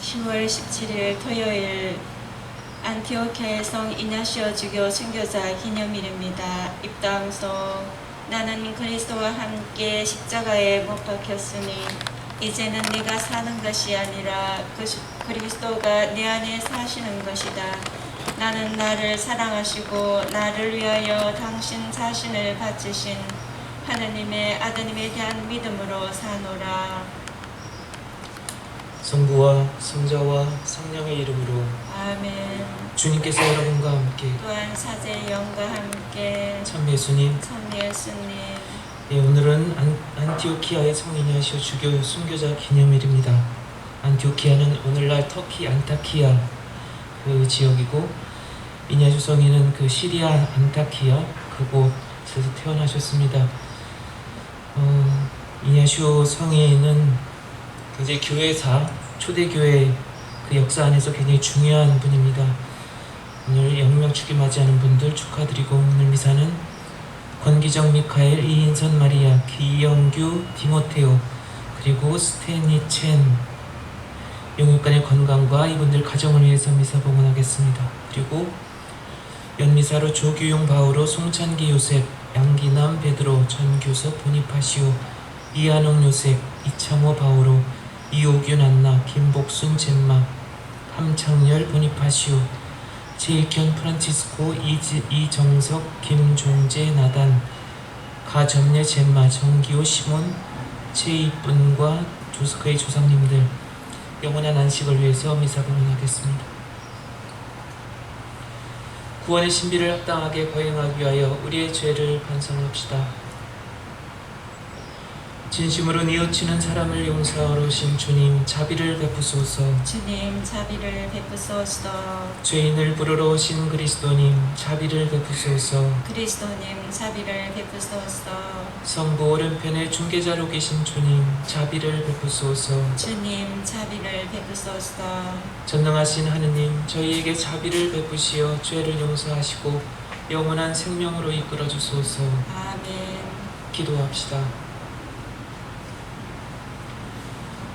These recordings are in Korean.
10월 17일 토요일 안티오키아의 성 이냐시오 주교 순교자 기념일입니다. 입당소 나는 그리스도와 함께 십자가에 못 박혔으니 이제는 내가 사는 것이 아니라 그리스도가 내 안에 사시는 것이다. 나는 나를 사랑하시고 나를 위하여 당신 자신을 바치신 하느님의 아드님에 대한 믿음으로 사노라. 성부와 성자와 성령의 이름으로 아멘. 주님께서 여러분과 함께 또한 사제의 영과 함께 참 예수님, 참 예수님. 예, 오늘은 안티오키아의 성 이냐시오 주교 순교자 기념일입니다. 안티오키아는 오늘날 터키 안타키아 그 지역이고, 이냐시오 성인은 그 시리아 안타키아 그곳에서 태어나셨습니다. 이냐시오 성인은 굉장히 교회사, 초대교회 그 역사 안에서 굉장히 중요한 분입니다. 오늘 영명축일 맞이하는 분들 축하드리고, 오늘 미사는 권기정 미카엘, 이인선 마리아, 기영규, 디모테오, 그리고 스테니첸 영육간의 건강과 이분들 가정을 위해서 미사 봉헌하겠습니다. 그리고 연미사로 조규용 바오로, 송찬기 요셉, 양기남 베드로, 전교섭 보니파시오, 이한옥 요셉, 이창호 바오로, 이오균 안나, 김복순 젬마, 함창열 보니파시오, 제익현 프란치스코, 이정석, 김종재 나단, 가점례 젬마, 정기호 시몬, 최이쁜과 그의 조상님들 영원한 안식을 위해서 미사 봉헌하겠습니다. 구원의 신비를 합당하게 거행하기 위하여 우리의 죄를 반성합시다. 진심으로 뉘우치는 사람을 용서하러 오신 주님, 자비를 베푸소서. 주님 자비를 베푸소서. 죄인을 부르러 오신 그리스도님, 자비를 베푸소서. 그리스도님 자비를 베푸소서. 성부 오른편에 중개자로 계신 주님, 자비를 베푸소서. 주님 자비를 베푸소서. 전능하신 하느님, 저희에게 자비를 베푸시어 죄를 용서하시고 영원한 생명으로 이끌어 주소서. 아멘. 기도합시다.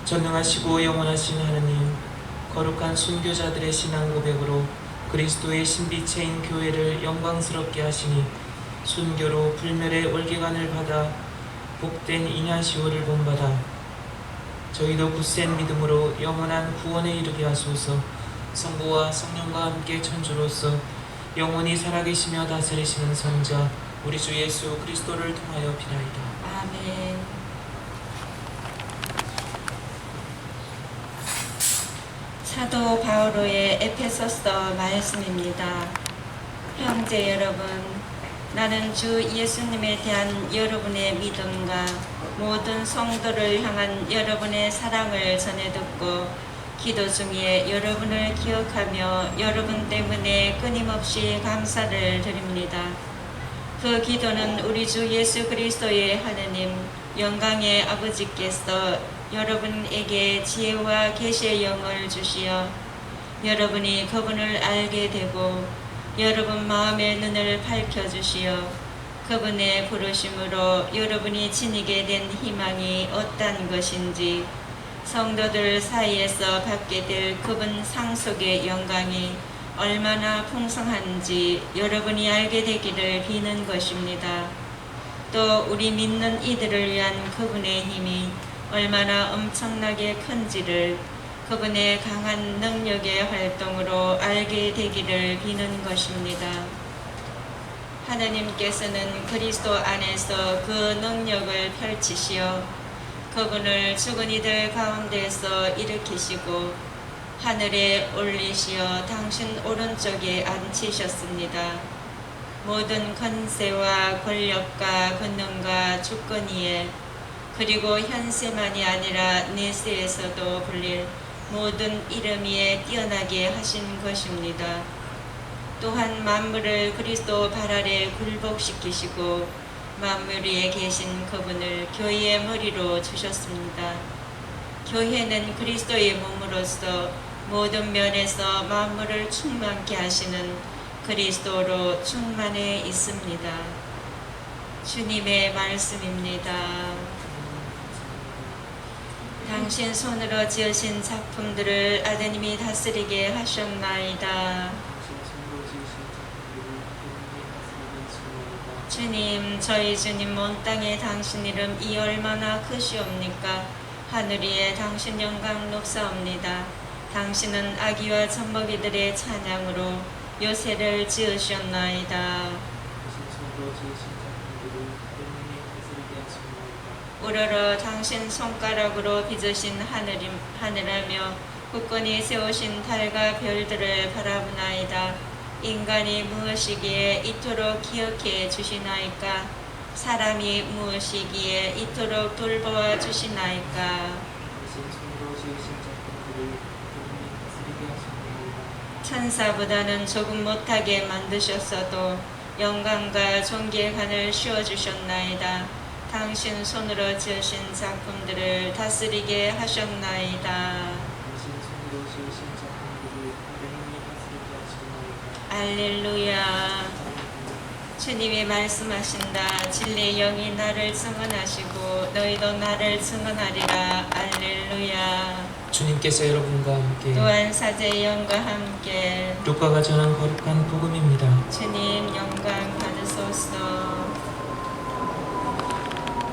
전능하시고 영원하신 하느님, 거룩한 순교자들의 신앙 고백으로 그리스도의 신비체인 교회를 영광스럽게 하시니 순교로 불멸의 올개관을 받아 복된 이냐시오를 본받아 저희도 굳센 믿음으로 영원한 구원에 이르게 하소서. 성부와 성령과 함께 천주로서 영원히 살아계시며 다스리시는 성자 우리 주 예수 그리스도를 통하여 비나이다. 아멘. 사도 바오로의 에페소서 말씀입니다. 형제 여러분, 나는 주 예수님에 대한 여러분의 믿음과 모든 성도를 향한 여러분의 사랑을 전해 듣고 기도 중에 여러분을 기억하며 여러분 때문에 끊임없이 감사를 드립니다. 그 기도는 우리 주 예수 그리스도의 하느님 영광의 아버지께서 여러분에게 지혜와 계시의 영을 주시어 여러분이 그분을 알게 되고 여러분 마음의 눈을 밝혀주시어 그분의 부르심으로 여러분이 지니게 된 희망이 어떤 것인지 성도들 사이에서 받게 될 그분 상속의 영광이 얼마나 풍성한지 여러분이 알게 되기를 비는 것입니다. 또 우리 믿는 이들을 위한 그분의 힘이 얼마나 엄청나게 큰지를 그분의 강한 능력의 활동으로 알게 되기를 비는 것입니다. 하나님께서는 그리스도 안에서 그 능력을 펼치시어 그분을 죽은 이들 가운데서 일으키시고 하늘에 올리시어 당신 오른쪽에 앉히셨습니다. 모든 권세와 권력과 권능과 주권위에 그리고 현세만이 아니라 내세에서도 불릴 모든 이름 위에 뛰어나게 하신 것입니다. 또한 만물을 그리스도 발 아래 굴복시키시고 만물 위에 계신 그분을 교회의 머리로 주셨습니다. 교회는 그리스도의 몸으로서 모든 면에서 만물을 충만케 하시는 그리스도로 충만해 있습니다. 주님의 말씀입니다. 당신 손으로 지으신 작품들을 아드님이 다스리게 하셨나이다. 당신 손으로 지으신 작품들을 아드님이 다스리게 하셨나이다. 주님, 저희 주님 온 땅에 당신 이름 이 얼마나 크시옵니까? 하늘 위에 당신 영광 높사옵니다. 당신은 아기와 젖먹이들의 찬양으로 요새를 지으셨나이다. 당신 손으로 지으신 작품들을 아드님이 다스리게 하셨나이다. 우러러 당신 손가락으로 빚으신 하늘하며 굳건히 세우신 달과 별들을 바라보나이다. 인간이 무엇이기에 이토록 기억해 주시나이까? 사람이 무엇이기에 이토록 돌보아 주시나이까? 당신 손으로 지으신 작품들을 아드님이 다스리게 하셨나이다. 천사보다는 조금 못하게 만드셨어도 영광과 존귀한을 씌워주셨나이다. 당신 손으로 지으신 작품들을 다스리게 하셨나이다. 당신 손으로 지으신 작품들을 아드님이 다스리게 하셨나이다. 알렐루야. 주님이 말씀하신다. 진리의 영이 나를 증언하시고 너희도 나를 증언하리라. 알렐루야. 주님께서 여러분과 함께 또한 사제의 영과 함께 루카가 전한 거룩한 복음입니다. 주님 영광 받으소서.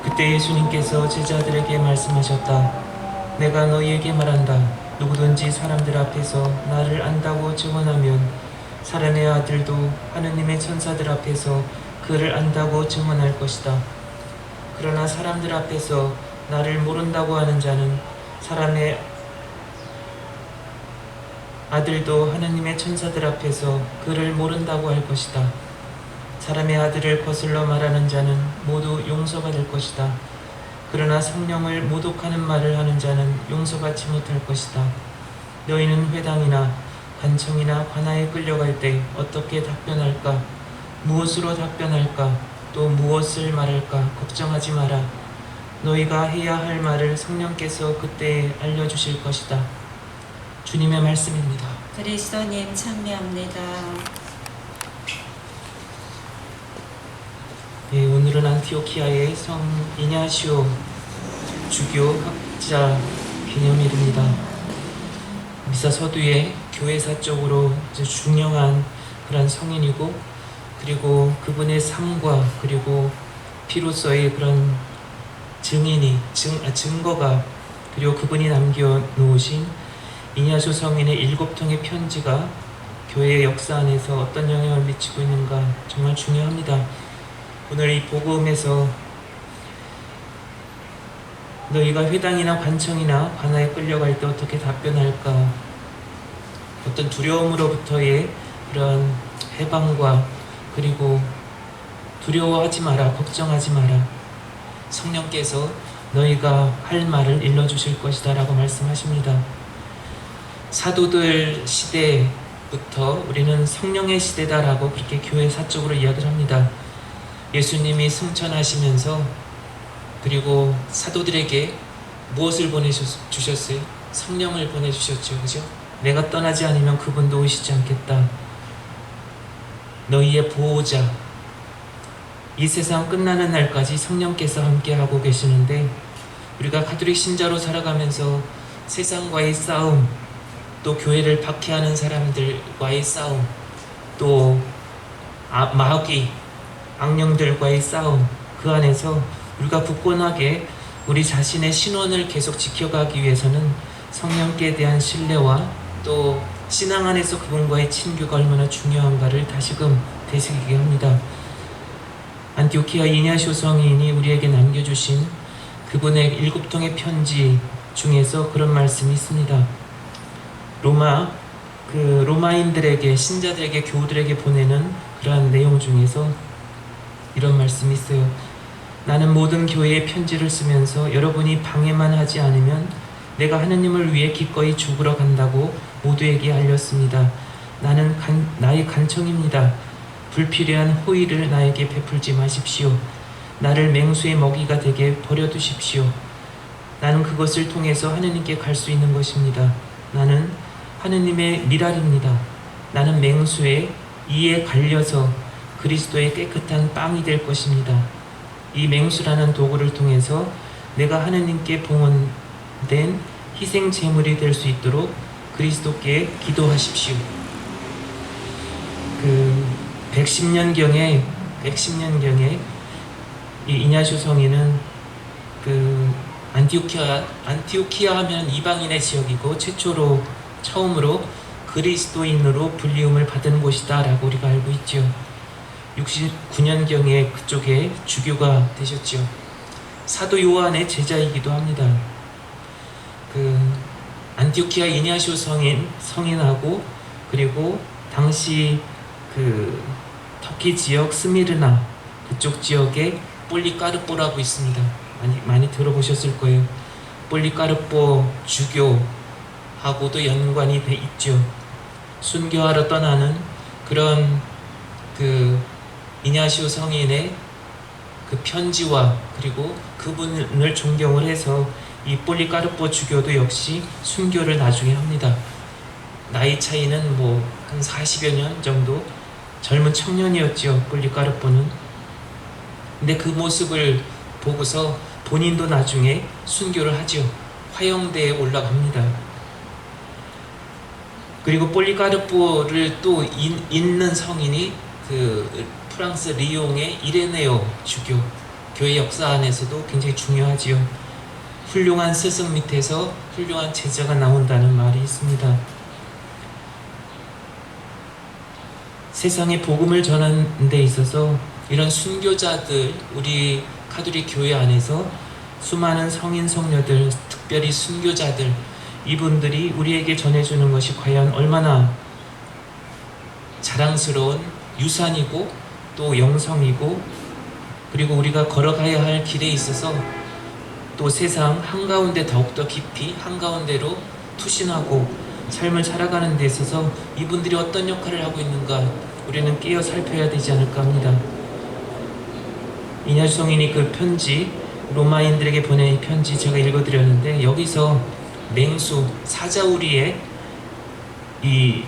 그때 예수님께서 제자들에게 말씀하셨다. 내가 너희에게 말한다. 누구든지 사람들 앞에서 나를 안다고 증언하면 사람의 아들도 하느님의 천사들 앞에서 그를 안다고 증언할 것이다. 그러나 사람들 앞에서 나를 모른다고 하는 자는 사람의 아들도 하느님의 천사들 앞에서 그를 모른다고 할 것이다. 사람의 아들을 거슬러 말하는 자는 모두 용서받을 것이다. 그러나 성령을 모독하는 말을 하는 자는 용서받지 못할 것이다. 너희는 회당이나 관청이나 관아에 끌려갈 때 어떻게 답변할까? 무엇으로 답변할까? 또 무엇을 말할까? 걱정하지 마라. 너희가 해야 할 말을 성령께서 그때에 알려주실 것이다. 주님의 말씀입니다. 그리스도님 참여합니다. 예, 오늘은 안티오키아의 성 이냐시오 주교 학자 기념일입니다. 미사 서두에 교회사적으로 중요한 그런 성인이고, 그리고 그분의 삶과 그리고 피로서의 그런 증거가, 그리고 그분이 남겨놓으신 이냐수 성인의 7통의 편지가 교회의 역사 안에서 어떤 영향을 미치고 있는가 정말 중요합니다. 오늘 이 복음에서 너희가 회당이나 관청이나 관아에 끌려갈 때 어떻게 답변할까? 어떤 두려움으로부터의 그런 해방과, 그리고 두려워하지 마라, 걱정하지 마라. 성령께서 너희가 할 말을 일러주실 것이다 라고 말씀하십니다. 사도들 시대부터 우리는 성령의 시대다라고 그렇게 교회 사적으로 이야기를 합니다. 예수님이 승천하시면서 그리고 사도들에게 무엇을 보내주셨어요? 성령을 보내주셨죠. 그죠? 내가 떠나지 않으면 그분도 오시지 않겠다. 너희의 보호자. 이 세상 끝나는 날까지 성령께서 함께하고 계시는데, 우리가 가톨릭 신자로 살아가면서 세상과의 싸움, 또 교회를 박해하는 사람들과의 싸움, 또 마귀, 악령들과의 싸움, 그 안에서 우리가 굳건하게 우리 자신의 신원을 계속 지켜가기 위해서는 성령께 대한 신뢰와 또 신앙 안에서 그분과의 친교가 얼마나 중요한가를 다시금 되새기게 합니다. 안티오키아 이냐시오 성인이 우리에게 남겨주신 그분의 7통의 편지 중에서 그런 말씀이 있습니다. 로마인들에게, 신자들에게, 교우들에게 보내는 그러한 내용 중에서 이런 말씀이 있어요. 나는 모든 교회에 편지를 쓰면서 여러분이 방해만 하지 않으면 내가 하느님을 위해 기꺼이 죽으러 간다고 모두에게 알렸습니다. 나는 나의 간청입니다. 불필요한 호의를 나에게 베풀지 마십시오. 나를 맹수의 먹이가 되게 버려두십시오. 나는 그것을 통해서 하느님께 갈 수 있는 것입니다. 나는 하느님의 미랄입니다. 나는 맹수의 이에 갈려서 그리스도의 깨끗한 빵이 될 것입니다. 이 맹수라는 도구를 통해서 내가 하느님께 된 희생 제물이 될 수 있도록 그리스도께 기도하십시오. 그 110년경에 이 이냐시오 성인은 그 안티오키아 하면 이방인의 지역이고 처음으로 그리스도인으로 불리움을 받은 곳이다 라고 우리가 알고 있죠. 69년경에 그쪽에 주교가 되셨죠. 사도 요한의 제자이기도 합니다. 그 안티오키아 이냐시오 성인하고 그리고 당시 그 터키 지역 스미르나 그쪽 지역에 폴리카르포라고 있습니다. 많이 들어보셨을 거예요. 폴리카르포 주교하고도 연관이 돼 있죠. 순교하러 떠나는 그런 그 이냐시오 성인의 그 편지와 그리고 그분을 존경을 해서 이 폴리카르포 주교도 역시 순교를 나중에 합니다. 나이 차이는 뭐 한 40여 년 정도 젊은 청년이었죠, 폴리카르포는. 근데 그 모습을 보고서 본인도 나중에 순교를 하죠. 화영대에 올라갑니다. 그리고 폴리카르포를 또 잇는 성인이 그 프랑스 리옹의 이레네오 주교, 교회 역사 안에서도 굉장히 중요하지요. 훌륭한 스승 밑에서 훌륭한 제자가 나온다는 말이 있습니다. 세상에 복음을 전하는 데 있어서 이런 순교자들, 우리 카톨릭 교회 안에서 수많은 성인 성녀들, 특별히 순교자들, 이분들이 우리에게 전해주는 것이 과연 얼마나 자랑스러운 유산이고 또 영성이고, 그리고 우리가 걸어가야 할 길에 있어서 또 세상 한가운데 더욱더 깊이 한가운데로 투신하고 삶을 살아가는 데 있어서 이분들이 어떤 역할을 하고 있는가 우리는 깨어 살펴야 되지 않을까 합니다. 이냐시오 성인이 그 편지, 로마인들에게 보낸 편지 제가 읽어드렸는데, 여기서 맹수 사자우리의 이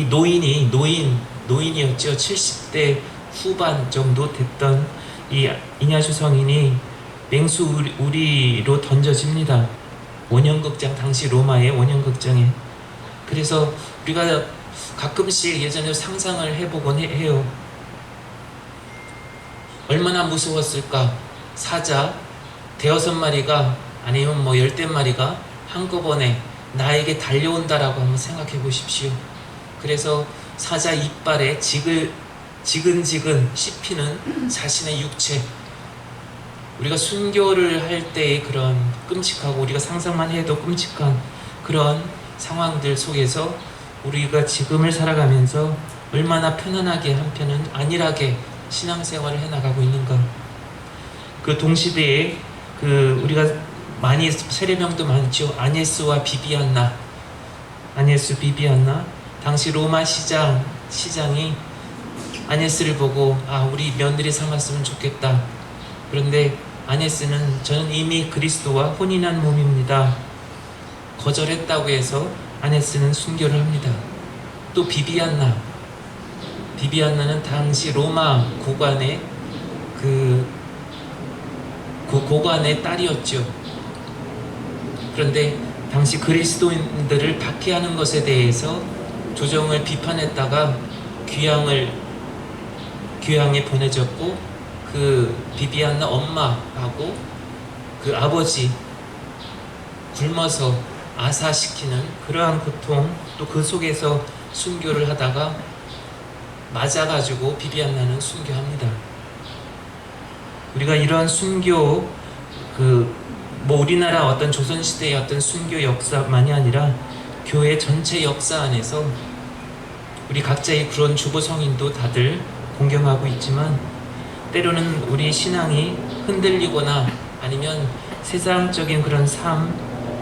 노인이었죠. 70대 후반 정도 됐던 이 이냐시오 성인이 맹수우리로 던져집니다. 원형극장, 당시 로마의 원형극장에. 그래서 우리가 가끔씩 예전에 상상을 해보곤 해요. 얼마나 무서웠을까. 사자 5마리가 아니면 뭐 10마리가 한꺼번에 나에게 달려온다라고 한번 생각해 보십시오. 그래서 사자 이빨에 지근지근 씹히는 자신의 육체, 우리가 순교를 할 때의 그런 끔찍하고 우리가 상상만 해도 끔찍한 그런 상황들 속에서 우리가 지금을 살아가면서 얼마나 편안하게 한편은 안일하게 신앙생활을 해나가고 있는가. 그 동시대에 그 우리가 많이 세례명도 많죠. 아녜스와 비비안나. 아녜스 비비안나. 당시 로마 시장이 아녜스를 보고 우리 며느리 삼았으면 좋겠다. 그런데 아녜스는 저는 이미 그리스도와 혼인한 몸입니다. 거절했다고 해서 아녜스는 순교를 합니다. 또 비비안나는 당시 로마 고관의 그 고관의 딸이었죠. 그런데 당시 그리스도인들을 박해하는 것에 대해서 조정을 비판했다가 귀향에 보내졌고, 그 비비안나 엄마하고 그 아버지 굶어서 아사시키는 그러한 고통, 또 그 속에서 순교를 하다가 맞아가지고 비비안나는 순교합니다. 우리가 이러한 순교, 뭐 우리나라 어떤 조선시대의 어떤 순교 역사만이 아니라 교회 전체 역사 안에서 우리 각자의 그런 주보 성인도 다들 공경하고 있지만, 때로는 우리 신앙이 흔들리거나 아니면 세상적인 그런 삶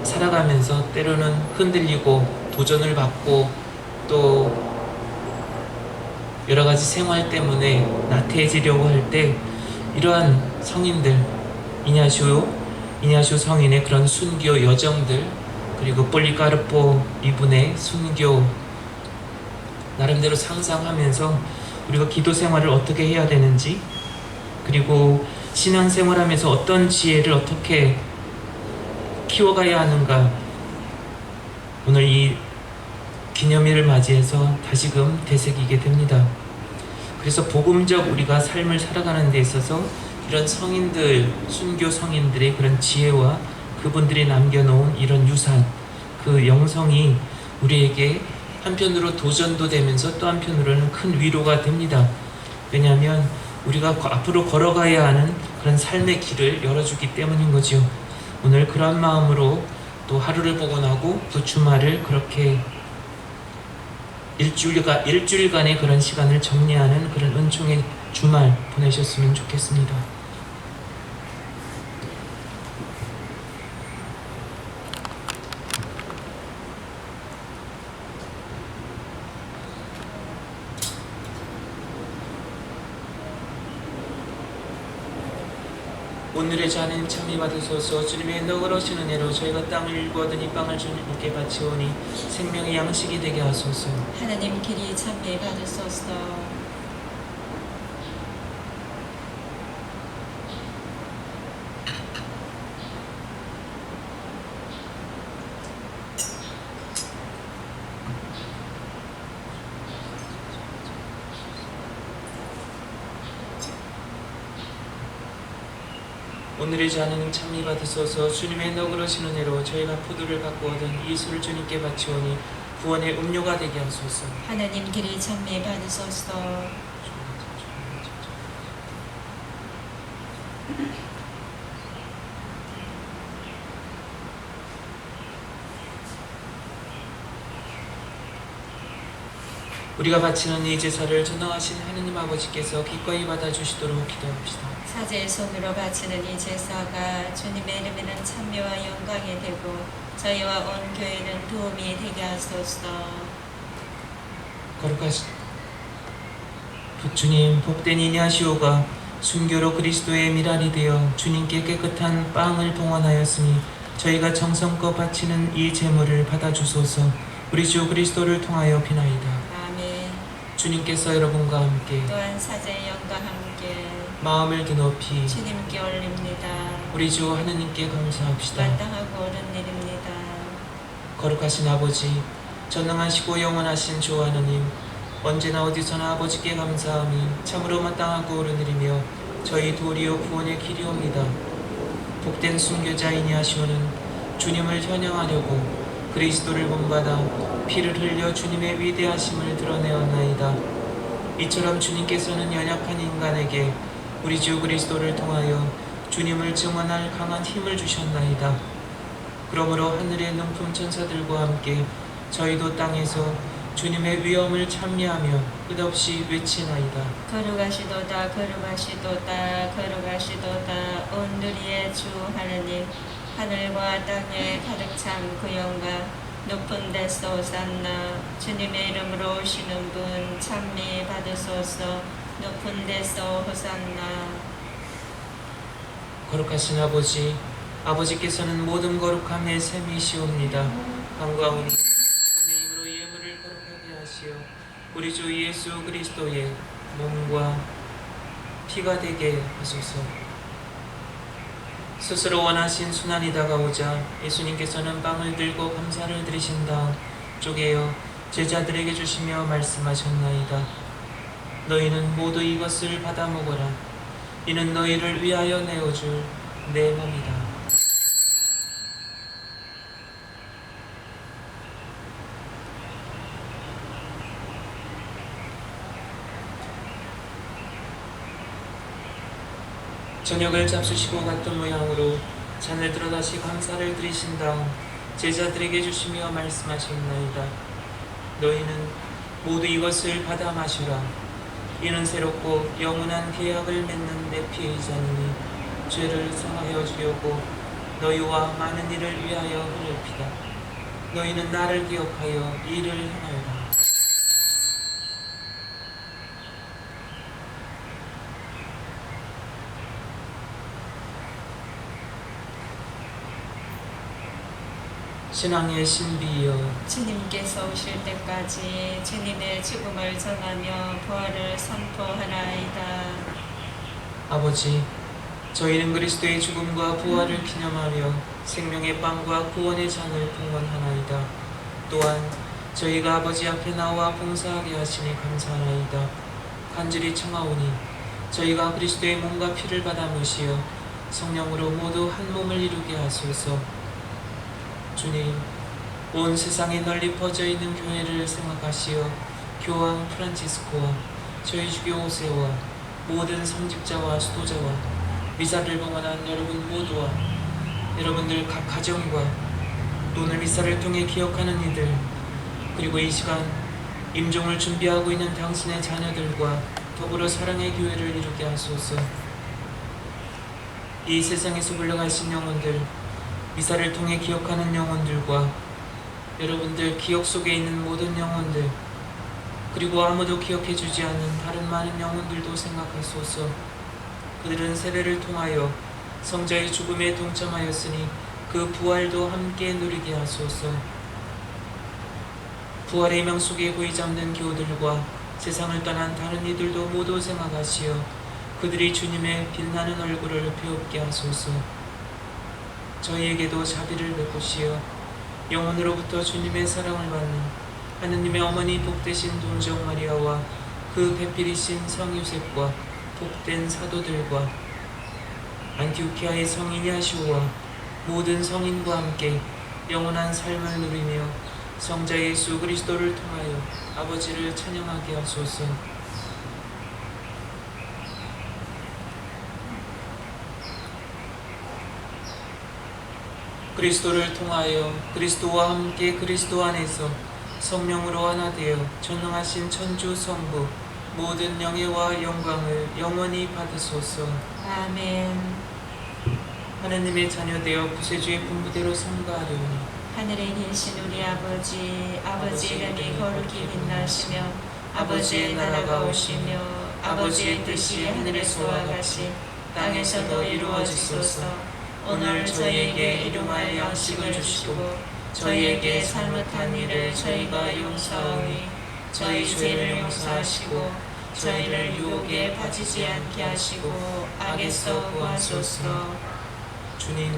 살아가면서 때로는 흔들리고 도전을 받고 또 여러가지 생활 때문에 나태해지려고 할 때 이러한 성인들, 이냐시오 성인의 그런 순교 여정들, 그리고 폴리카르포 이분의 순교 나름대로 상상하면서 우리가 기도 생활을 어떻게 해야 되는지, 그리고 신앙생활하면서 어떤 지혜를 어떻게 키워가야 하는가? 오늘 이 기념일을 맞이해서 다시금 되새기게 됩니다. 그래서 복음적 우리가 삶을 살아가는 데 있어서 이런 성인들, 순교 성인들의 그런 지혜와 그분들이 남겨놓은 이런 유산, 그 영성이 우리에게 한편으로 도전도 되면서 또 한편으로는 큰 위로가 됩니다. 왜냐하면 우리가 앞으로 걸어가야 하는 그런 삶의 길을 열어주기 때문인 거죠. 오늘 그런 마음으로 또 하루를 복원하고 또 주말을 그렇게 일주일간의 그런 시간을 정리하는 그런 은총의 주말 보내셨으면 좋겠습니다. 오늘의 잔은 참이 받으소서. 주님의 너그러신 은혜로 저희가 땅을 일구 얻으니 빵을 주님께 바치오니 생명의 양식이 되게 하소서. 하나님 길이 참미 받으소서. 오늘의 잔은 참미 받으소서. 주님의 너그러신 은혜로 저희가 포도를 갖고 얻은 이 술을 주님께 바치오니 구원의 음료가 되게 하소서. 하나님 길이 참미 받으소서. 우리가 바치는 이 제사를 전능하신 하느님 아버지께서 기꺼이 받아주시도록 기도합시다. 사제의 손으로 바치는 이 제사가 주님의 이름에는 찬미와 영광이 되고 저희와 온 교회는 도움이 되게 하소서. 거룩하신 주님, 복된 이니 하시오가 순교로 그리스도의 미랄이 되어 주님께 깨끗한 빵을 봉헌하였으니 저희가 정성껏 바치는 이 제물을 받아주소서. 우리 주 그리스도를 통하여 비나이다. 아멘. 주님께서 여러분과 함께 또한 사제의 영과 함께 마음을 드높이 주님께 올립니다. 우리 주 하느님께 감사합시다. 마땅하고 옳은 일입니다. 거룩하신 아버지, 전능하시고 영원하신 주 하느님, 언제나 어디서나 아버지께 감사함이 참으로 마땅하고 옳은 일이며 저희 도리어 구원의 길이옵니다. 복된 순교자이니 하시오는 주님을 현영하려고 그리스도를 본받아 피를 흘려 주님의 위대하심을 드러내었나이다. 이처럼 주님께서는 연약한 인간에게 우리 주 그리스도를 통하여 주님을 증언할 강한 힘을 주셨나이다. 그러므로 하늘의 능품 천사들과 함께 저희도 땅에서 주님의 위엄을 찬미하며 끝없이 외치나이다. 거룩하시도다 거룩하시도다 거룩하시도다 온누리의 주 하느님, 하늘과 땅에 가득 찬 그 영광 높은 데서 오산나. 주님의 이름으로 오시는 분 찬미 받으소서. 높은 데서 호산나. 거룩하신 아버지, 아버지께서는 모든 거룩함의 셈이시옵니다. 한가운데 성의 힘으로 예물을 거룩하게 하시어 우리 주 예수 그리스도의 몸과 피가 되게 하소서. 스스로 원하신 순환이 다가오자 예수님께서는 빵을 들고 감사를 드리신 다음 쪼개어 제자들에게 주시며 말씀하셨나이다. 너희는 모두 이것을 받아 먹어라. 이는 너희를 위하여 내어줄 내 몸이다. 저녁을 잡수시고 같은 모양으로 잔을 들어 다시 감사를 드리신 다음 제자들에게 주시며 말씀하셨나이다. 너희는 모두 이것을 받아 마시라. 이는 새롭고 영원한 계약을 맺는 내 피의 잔이니 죄를 사하여 주려고 너희와 많은 이를 위하여 흘릴 피다. 너희는 나를 기억하여 이를 행하여라. 신앙의 신비여, 주님께서 오실 때까지 주님의 죽음을 전하며 부활을 선포하나이다. 아버지, 저희는 그리스도의 죽음과 부활을 기념하며 생명의 빵과 구원의 잔을 봉헌하나이다. 또한 저희가 아버지 앞에 나와 봉사하게 하시니 감사하나이다. 간절히 청하오니 저희가 그리스도의 몸과 피를 받아 모시어 성령으로 모두 한 몸을 이루게 하소서. 주님, 온 세상에 널리 퍼져 있는 교회를 생각하시어 교황 프란치스코와 저희 주교 오세와 모든 성직자와 수도자와 미사를 봉헌한 여러분 모두와 여러분들 각 가정과 오늘 미사를 통해 기억하는 이들, 그리고 이 시간 임종을 준비하고 있는 당신의 자녀들과 더불어 사랑의 교회를 이루게 하소서. 이 세상에서 물러가신 영혼들, 미사를 통해 기억하는 영혼들과 여러분들 기억 속에 있는 모든 영혼들, 그리고 아무도 기억해주지 않는 다른 많은 영혼들도 생각하소서. 그들은 세례를 통하여 성자의 죽음에 동참하였으니 그 부활도 함께 누리게 하소서. 부활의 명 속에 고이 잡는 교우들과 세상을 떠난 다른 이들도 모두 생각하시어 그들이 주님의 빛나는 얼굴을 배웁게 하소서. 저희에게도 자비를 베푸시어 영혼으로부터 주님의 사랑을 받는 하느님의 어머니 복되신 동정 마리아와 그 배필이신 성 요셉과 복된 사도들과 안티오키아의 성 이냐시오와 모든 성인과 함께 영원한 삶을 누리며 성자 예수 그리스도를 통하여 아버지를 찬양하게 하소서. 그리스도를 통하여 그리스도와 함께 그리스도 안에서 성령으로 하나 되어 전능하신 천주 성부 모든 영예와 영광을 영원히 받으소서. 아멘. 하느님의 자녀되어 구세주의 분부대로 성가하려니 하늘에 계신 우리 아버지, 아버지 이름이 거룩히 빛나시며 아버지의 나라가 오시며 아버지의 뜻이 하늘에서와 같이 땅에서도 이루어지소서. 오늘 저희에게 일용할 양식을 주시고 저희에게 잘못한 일을 저희가 용서하오니 저희 죄를 용서하시고 저희를 유혹에 빠지지 않게 하시고 악에서 구하소서. 주님,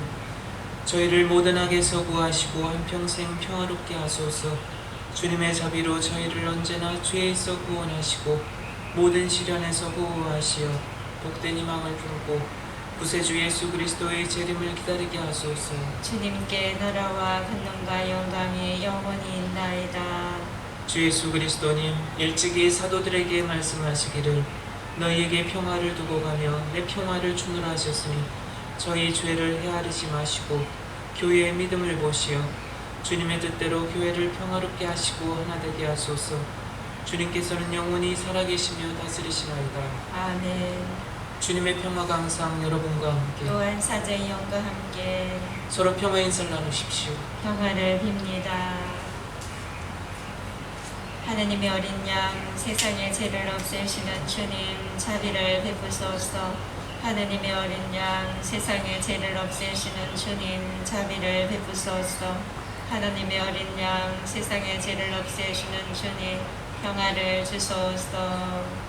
저희를 모든 악에서 구하시고 한평생 평화롭게 하소서. 주님의 자비로 저희를 언제나 죄에서 구원하시고 모든 시련에서 보호하시어 복된 희망을 품고 구세주 예수 그리스도의 재림을 기다리게 하소서. 주님께 나라와 권능과 영광이 영원히 있나이다. 주 예수 그리스도님, 일찍이 사도들에게 말씀하시기를 너희에게 평화를 두고 가며 내 평화를 주노라 하셨으니 저희 죄를 헤아리지 마시고 교회의 믿음을 보시어 주님의 뜻대로 교회를 평화롭게 하시고 하나 되게 하소서. 주님께서는 영원히 살아계시며 다스리시나이다. 아멘. 주님의 평화가 항상 여러분과 함께 또한 사제의 영과 함께 서로 평화 인사를 나누십시오. 평화를 빕니다. 하느님의 어린 양, 세상의 죄를 없애시는 주님, 자비를 베푸소서. 하느님의 어린 양, 세상의 죄를 없애시는 주님, 자비를 베푸소서. 하느님의 어린 양, 세상의 죄를 없애시는 주님, 평화를 주소서.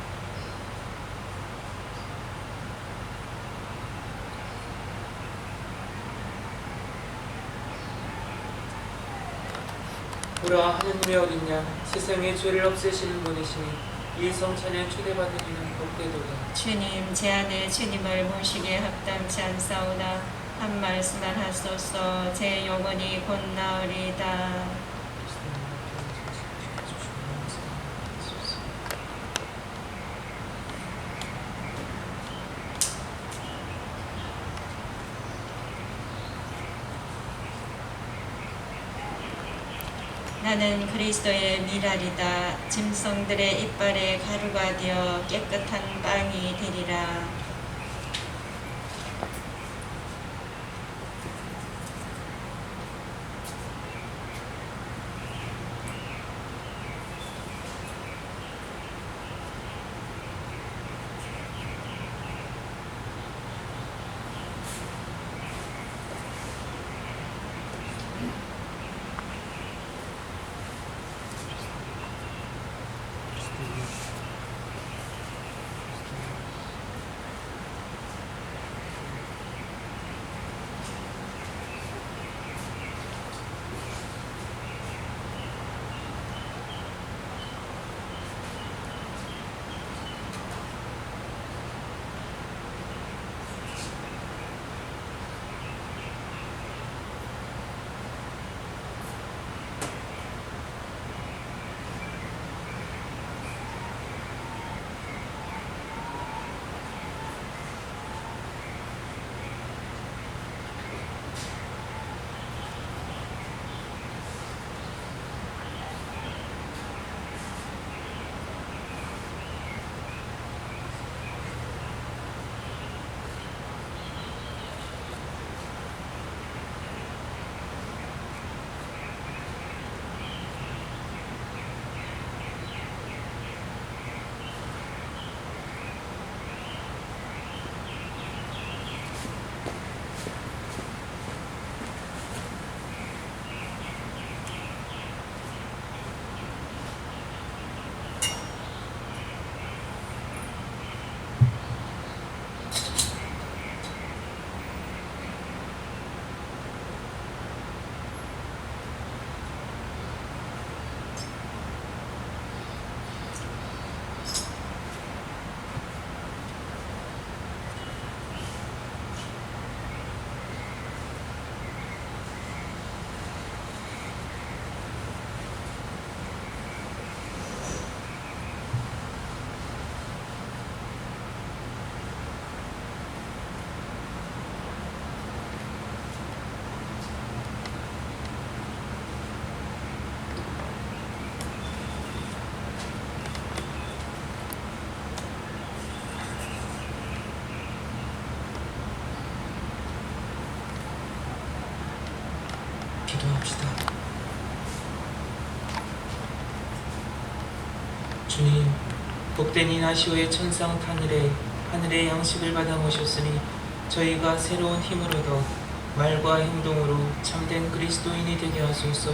보라, 하느님의 어린 양, 세상의 죄를 없애시는 분이시니 이 성찬에 초대받으리는 복되도다. 주님, 제 안에 주님을 모시기에 합당치 않사오나 한 말씀만 하소서. 제 영혼이 곧 나으리다. 나는 그리스도의 미랄이다. 짐승들의 이빨에 가루가 되어 깨끗한 빵이 되리라. 주님, 복된 이나시오의 천상 탄일에 하늘의 양식을 받아 모셨으니 저희가 새로운 힘을 얻어 말과 행동으로 참된 그리스도인이 되게 하소서.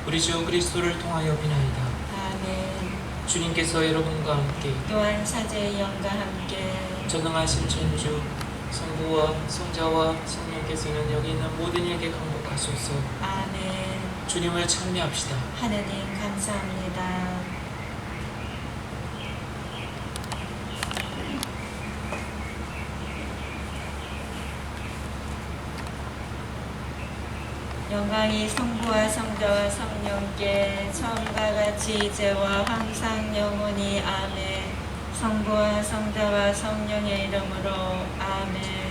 우리 주 그리스도를 통하여 비나이다. 아멘. 주님께서 여러분과 함께 또한 사제의 영과 함께 전능하신 천주 성부와 성자와 성령께서는 여기 있는 모든 이에게 강복하소서. 아멘. 주님을 찬미합시다. 하느님 감사합니다. 영광이 성부와 성자와 성령께 처음과 같이 이제와 항상 영원히 아멘. 성부와 성자와 성령의 이름으로 아멘.